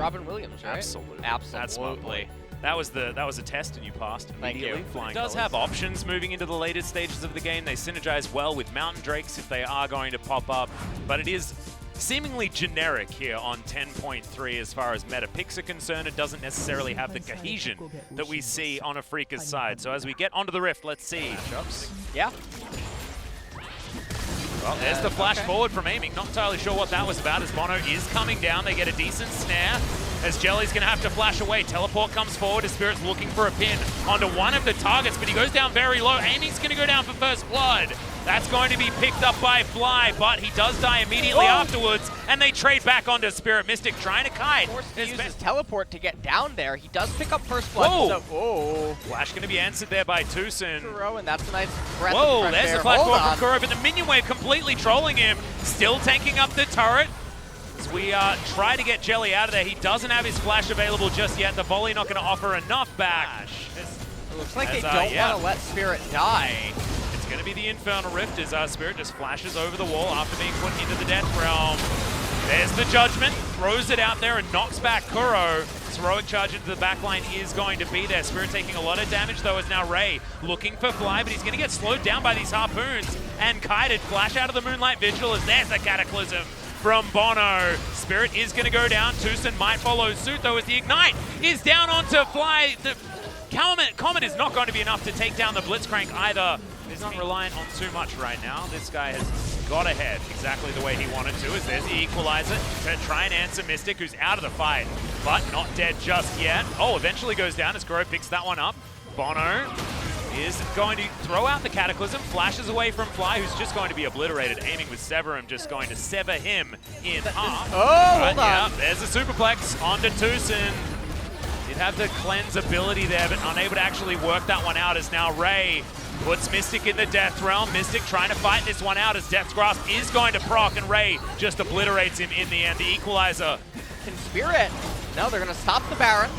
Robin Williams, right? Absolutely. Absolutely. That's my point. That was a test and you passed immediately. Thank It does have options moving into the later stages of the game. They synergize well with Mountain Drakes if they are going to pop up, but it is seemingly generic here on 10.3 as far as meta picks are concerned. It doesn't necessarily have the cohesion that we see on Afrika's side. So as we get onto the Rift, let's see. Matchups. Yeah. Well, there's the flash forward from aiming. Not entirely sure what that was about as Bono is coming down. They get a decent snare as Jelly's going to have to flash away. Teleport comes forward as Spirit's looking for a pin onto one of the targets, but he goes down very low. Aiming's going to go down for first blood. That's going to be picked up by Fly, but he does die immediately afterwards, and they trade back onto Spirit. Mystic trying to kite. He uses teleport to get down there. He does pick up first blood. So, Flash going to be answered there by Tucson. Kuro, and that's a nice breath Whoa, of fresh there's air. the flash forward from Kuro, but the minion wave completely trolling him. Still tanking up the turret. As we try to get Jelly out of there. He doesn't have his flash available just yet. The volley not going to offer enough back. It looks like they don't want to let Spirit die. It's going to be the Infernal Rift as Spirit just flashes over the wall after being put into the Death Realm. There's the Judgment, throws it out there and knocks back Kuro. This heroic charge into the backline is going to be there. Spirit taking a lot of damage though as now Ray looking for Fly, but he's going to get slowed down by these harpoons and kited. Flash out of the Moonlight Vigil as there's the Cataclysm from Bono. Spirit is going to go down. Tucson might follow suit though as the Ignite is down onto Fly. The Comet is not going to be enough to take down the Blitzcrank either. He's not reliant on too much right now. This guy has got ahead exactly the way he wanted to, as there's the equalizer to try and answer Mystic, who's out of the fight, but not dead just yet. Oh, eventually goes down as Kuro picks that one up. Bono is going to throw out the Cataclysm, flashes away from Fly, who's just going to be obliterated. Aiming with Sever him, just going to sever him in half. Hold on. Yeah, there's the Superplex onto Tucson. Did have the cleanse ability there, but unable to actually work that one out as now Ray puts Mystic in the Death Realm. Mystic trying to fight this one out as Death's Grasp is going to proc, and Ray just obliterates him in the end. The equalizer. Can Spirit? No, they're going to stop the Baron.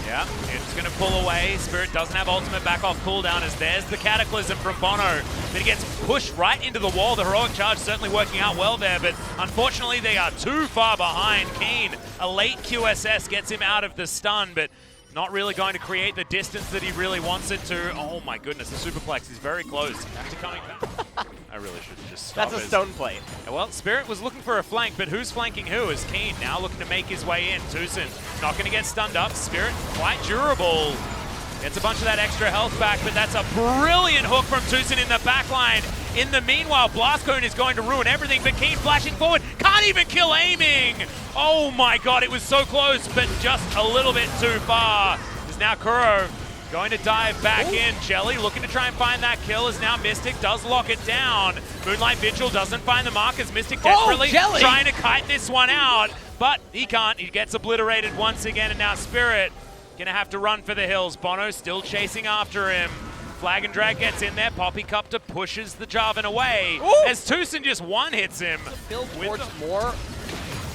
Yeah, it's going to pull away. Spirit doesn't have ultimate back off cooldown as there's the Cataclysm from Bono. But he gets pushed right into the wall. The heroic charge certainly working out well there, but unfortunately they are too far behind. Keen, a late QSS gets him out of the stun, but not really going to create the distance that he really wants it to. Oh my goodness, the Superplex is very close to coming back. I really should just stop. That's a stone plate. Well, Spirit was looking for a flank, but who's flanking who? Is Keen now looking to make his way in. Tucson not going to get stunned up. Spirit quite durable. Gets a bunch of that extra health back, but that's a brilliant hook from Tucson in the backline. In the meanwhile, Blast Cone is going to ruin everything, but Keen flashing forward, can't even kill Aiming! Oh my god, it was so close, but just a little bit too far. Is now Kuro going to dive back in. Jelly looking to try and find that kill as now Mystic does lock it down. Moonlight Vigil doesn't find the mark as Mystic desperately trying to kite this one out, but he can't. He gets obliterated once again, and now Spirit gonna have to run for the hills. Bono still chasing after him. Flag and Drag gets in there. Poppycopter pushes the Jarvan away as Tucson just one-hits him. Build towards more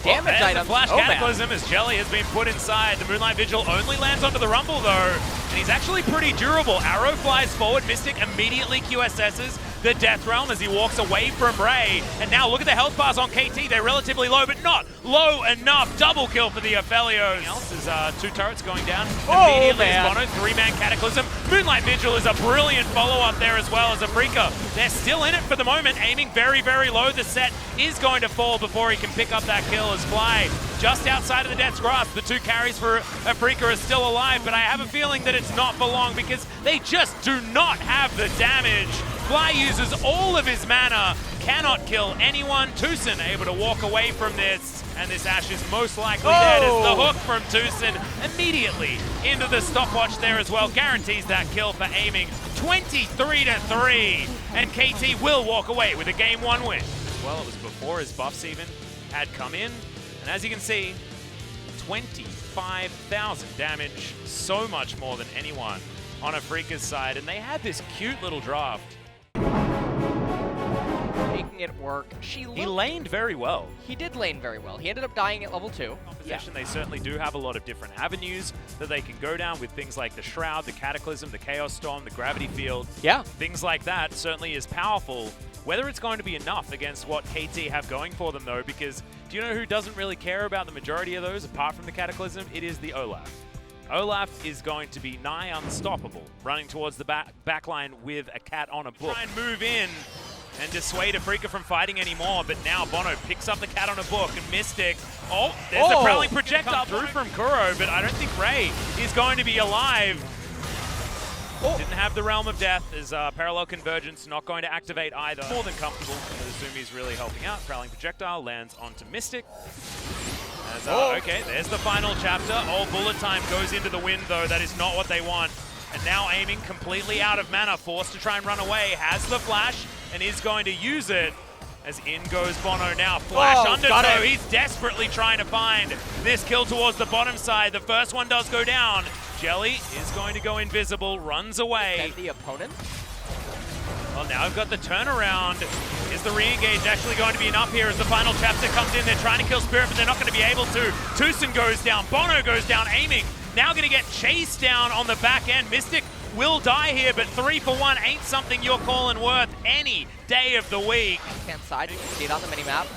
damage items. The Flash Cataclysm as Jelly has been put inside. The Moonlight Vigil only lands onto the Rumble though, and he's actually pretty durable. Arrow flies forward. Mystic immediately QSS's the Death Realm as he walks away from Ray. And now look at the health bars on KT. They're relatively low, but not low enough. Double kill for the Aphelios. Else is two turrets going down immediately as Bono, three-man Cataclysm. Moonlight Vigil is a brilliant follow-up there as well as Afrika. They're still in it for the moment, aiming very, very low. The set is going to fall before he can pick up that kill as Fly just outside of the Death's Grasp. The two carries for Afrika are still alive, but I have a feeling that it's not for long because they just do not have the damage. Fly uses all of his mana, cannot kill anyone. Tucson able to walk away from this, and this Ashe is most likely dead as the hook from Tucson immediately into the stopwatch there as well. Guarantees that kill for Aiming. 23-3, and KT will walk away with a Game 1 win. Well, it was before his buffs even had come in, and as you can see, 25,000 damage, so much more than anyone on Afrika's side, and they had this cute little draft. Making it work. He laned very well. He did lane very well. He ended up dying at level 2. Composition, they certainly do have a lot of different avenues that they can go down with things like the Shroud, the Cataclysm, the Chaos Storm, the Gravity Field. Yeah. Things like that certainly is powerful. Whether it's going to be enough against what KT have going for them, though, because do you know who doesn't really care about the majority of those, apart from the Cataclysm? It is the Olaf. Olaf is going to be nigh unstoppable, running towards the back line with a cat on a book. Try and move in and dissuade Afrika from fighting anymore, but now Bono picks up the cat on a book, and Mystic, oh, there's the prowling projectile through from Kuro, but I don't think Ray is going to be alive. Didn't have the Realm of Death, as Parallel Convergence not going to activate either. More than comfortable, Zumi's really helping out. Prowling projectile lands onto Mystic. As, okay, there's the final chapter. Oh, bullet time goes into the wind, though. That is not what they want. And now aiming completely out of mana, forced to try and run away. Has the flash and is going to use it. As in goes Bono now. Flash undertow. He's desperately trying to find this kill towards the bottom side. The first one does go down. Jelly is going to go invisible, runs away. And the opponent? Well, now I've got the turnaround. Is the re-engage actually going to be enough here as the final chapter comes in? They're trying to kill Spirit, but they're not going to be able to. Tucson goes down. Bono goes down, aiming. Now going to get chased down on the back end. Mystic will die here, but 3 for 1 ain't something you're calling worth any day of the week. Left-hand side, you can see it on the minimap.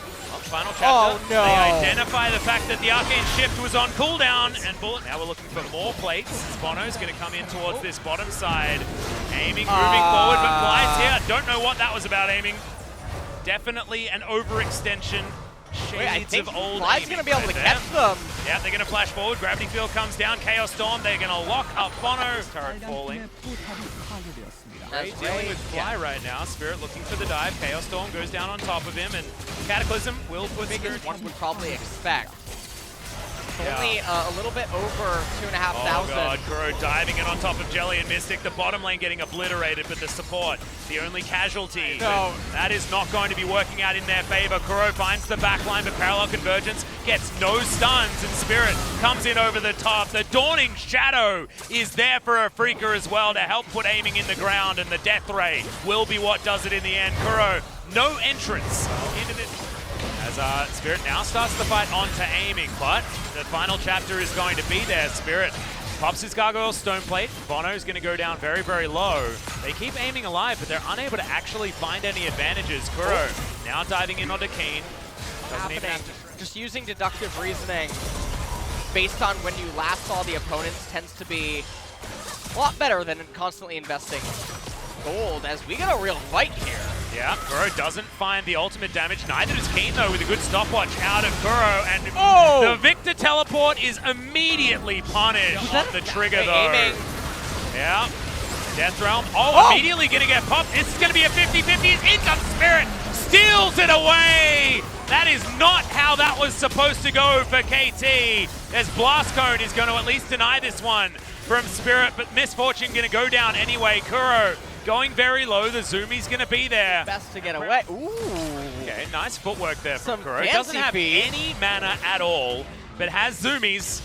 Final chapter. Oh, no. They identify the fact that the Arcane Shift was on cooldown, and Bullet. Now we're looking for more plates. Bono's going to come in towards this bottom side. Aiming, moving forward, but Fly's here. Don't know what that was about aiming. Definitely an overextension. Shades of old Fly's going to be able to catch them. Yeah, they're going to flash forward. Gravity Field comes down. Chaos Storm. They're going to lock up Bono. Turret falling. Ray dealing with Fly right now. Spirit looking for the dive. Chaos Storm goes down on top of him, and Cataclysm will put Spirit. One would probably expect. Only a little bit over 2,500. Oh god, Kuro diving in on top of Jelly and Mystic. The bottom lane getting obliterated, but the support, the only casualty. No. That is not going to be working out in their favor. Kuro finds the back line, but Parallel Convergence gets no stuns, and Spirit comes in over the top. The Dawning Shadow is there for Afrika as well to help put aiming in the ground, and the Death Ray will be what does it in the end. Kuro, no entrance into this. As Spirit now starts the fight onto aiming, but the final chapter is going to be there. Spirit pops his Gargoyle Stone Plate. Bono's going to go down very, very low. They keep aiming alive, but they're unable to actually find any advantages. Kuro now diving in onto Keen. Just using deductive reasoning based on when you last saw the opponents tends to be a lot better than constantly investing gold, as we get a real fight here. Yeah, Kuro doesn't find the ultimate damage. Neither does Keen, though, with a good stopwatch out of Kuro. And the Victor teleport is immediately punished on the trigger, though. Aiming. Yeah. Death Realm. Immediately going to get popped. This is going to be a 50-50. In comes Spirit. Steals it away. That is not how that was supposed to go for KT. As Blast Cone is going to at least deny this one from Spirit, but Misfortune going to go down anyway. Kuro going very low. The Zumi's going to be there. Best to get away. Ooh. Okay, nice footwork there from Kuro. Fancy Doesn't have any mana at all, but has Zumis.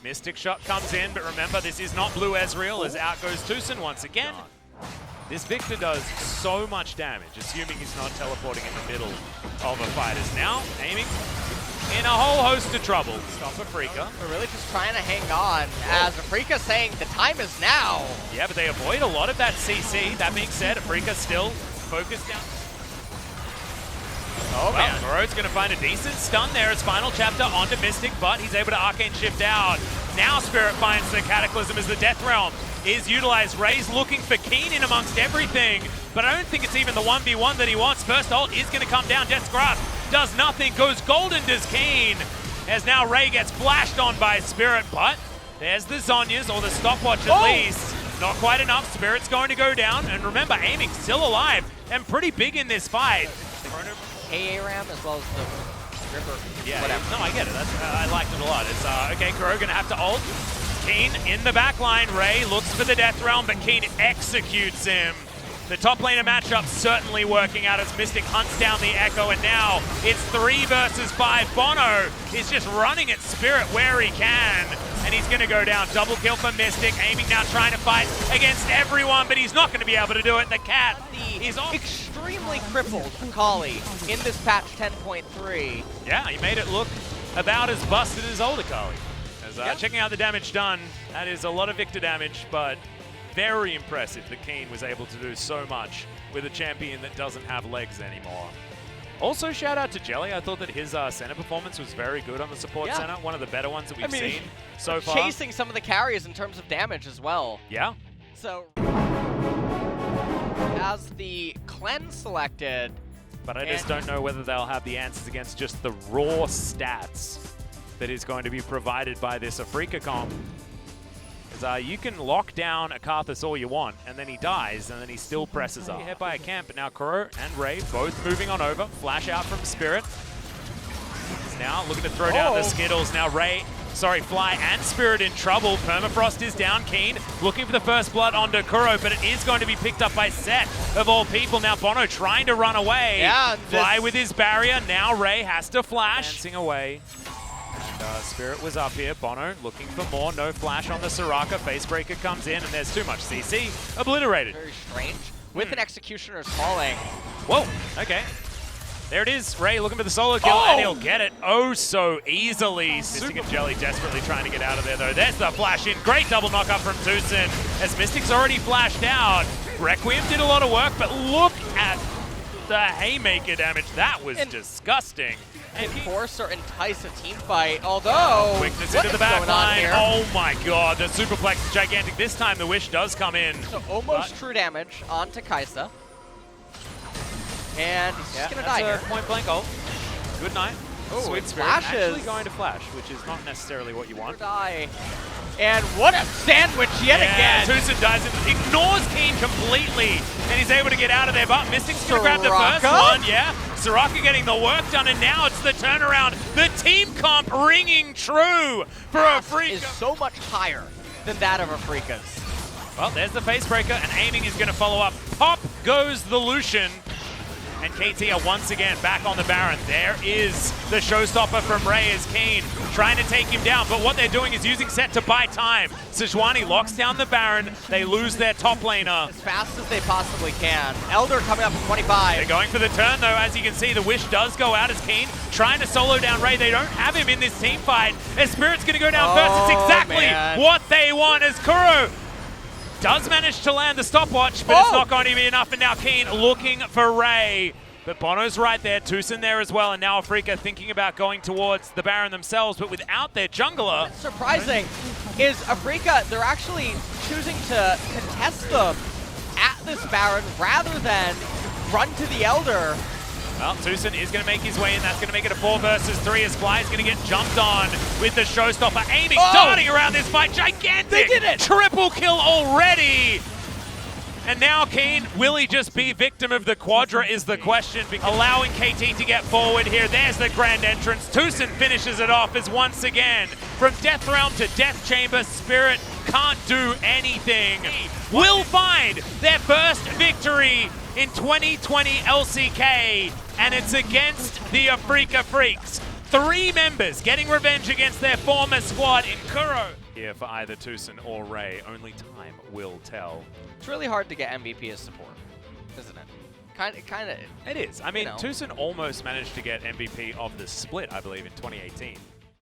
Mystic Shot comes in, but remember, this is not Blue Ezreal, as out goes Tucson once again. This Victor does so much damage, assuming he's not teleporting in the middle of a fight. Is now aiming in a whole host of trouble. Stop Afrika. We're really just trying to hang on, as Afrika saying the time is now. Yeah, but they avoid a lot of that CC. That being said, Afrika still focused down. Oh man, Kuro's going to find a decent stun there as final chapter onto Mystic, but he's able to Arcane Shift out. Now Spirit finds the Cataclysm as the Death Realm is utilized. Ray's looking for Keen in amongst everything, but I don't think it's even the 1v1 that he wants. First ult is going to come down. Death's Grasp does nothing, goes golden, does Keen, as now Ray gets flashed on by Spirit, but there's the Zhonya's, or the stopwatch at least. Not quite enough. Spirit's going to go down, and remember, aiming still alive and pretty big in this fight. AARAM as well as the river. Yeah, whatever. No, I get it. I liked it a lot. It's okay, Kuro going to have to ult. Keen in the back line. Ray looks for the Death Realm, but Keen executes him. The top laner matchup certainly working out as Mystic hunts down the Echo, and now it's 3 versus 5. Bono is just running at Spirit where he can, and he's going to go down. Double kill for Mystic, aiming now, trying to fight against everyone, but he's not going to be able to do it. The cat is off. Extremely crippled Akali in this patch 10.3. Yeah, he made it look about as busted as old Akali. As, checking out the damage done, that is a lot of Victor damage, but very impressive that Keen was able to do so much with a champion that doesn't have legs anymore. Also, shout out to Jelly. I thought that his center performance was very good on the support center. One of the better ones that we've seen so far. Chasing some of the carries in terms of damage as well. Yeah. So, as the cleanse selected. But I just don't know whether they'll have the answers against just the raw stats that is going to be provided by this Afrika comp. Because you can lock down Akarthus all you want, and then he dies, and then he still presses up. Hit by a camp, but now Kuro and Ray both moving on over. Flash out from Spirit. He's now looking to throw down the Skittles. Now Fly and Spirit in trouble. Permafrost is down. Keen looking for the first blood onto Kuro, but it is going to be picked up by Set of all people. Now Bono trying to run away. Yeah, Fly with his barrier. Now Ray has to flash. Dancing away. Spirit was up here. Bono looking for more. No flash on the Soraka. Facebreaker comes in, and there's too much CC. Obliterated. Very strange. With an Executioner's falling. Whoa, okay. There it is. Ray looking for the solo kill, and he'll get it so easily. Mystic and Jelly desperately trying to get out of there, though. There's the flash in. Great double knock up from Tucson, as Mystic's already flashed out. Requiem did a lot of work, but look at the haymaker damage. That was disgusting. And force or entice a team fight, although... Quickness into the back line. Oh my god, the superplex is gigantic. This time the Wish does come in. So almost true damage onto Kaisa. And he's just going to die here. Point blank ult. Good night. Sweet Spirit flashes. Actually going to flash, which is not necessarily what you want. Die. And what a sandwich yet again. Tucson dies in, ignores Keen completely, and he's able to get out of there, but Mystic's going to grab the first one. Yeah, Soraka getting the work done, and now it's the turnaround. The team comp ringing true for Afrika. Is so much higher than that of Afrika's. Well, there's the Facebreaker, and aiming is going to follow up. Pop goes the Lucian. And KT are once again back on the Baron. There is the showstopper from Ray as Keen trying to take him down, but what they're doing is using Set to buy time. Sejuani locks down the Baron. They lose their top laner. As fast as they possibly can. Elder coming up at 25. They're going for the turn, though. As you can see, the Wish does go out as Keen trying to solo down Ray. They don't have him in this team fight. As Spirit's going to go down first. It's exactly what they want as Kuro does manage to land the stopwatch, but it's not going to be enough, and now Keen looking for Ray. But Bono's right there, Tucson there as well, and now Afrika thinking about going towards the Baron themselves, but without their jungler. What's surprising is Afrika, they're actually choosing to contest them at this Baron rather than run to the Elder. Well, Tucson is going to make his way in. That's going to make it a 4 versus 3 as Fly is going to get jumped on with the showstopper. Aiming, darting around this fight. Gigantic! They did it! Triple kill already! And now Keen, will he just be victim of the Quadra is the question. Allowing KT to get forward here. There's the grand entrance. Tucson finishes it off as once again, from Death Realm to Death Chamber, Spirit can't do anything. Will find their first victory in 2020 LCK, and it's against the Afrika Freaks. 3 members getting revenge against their former squad in Kuro. Here for either Tucson or Ray, only time will tell. It's really hard to get MVP as support, isn't it? Kind of. It is. I mean, Tucson almost managed to get MVP of the split, I believe, in 2018.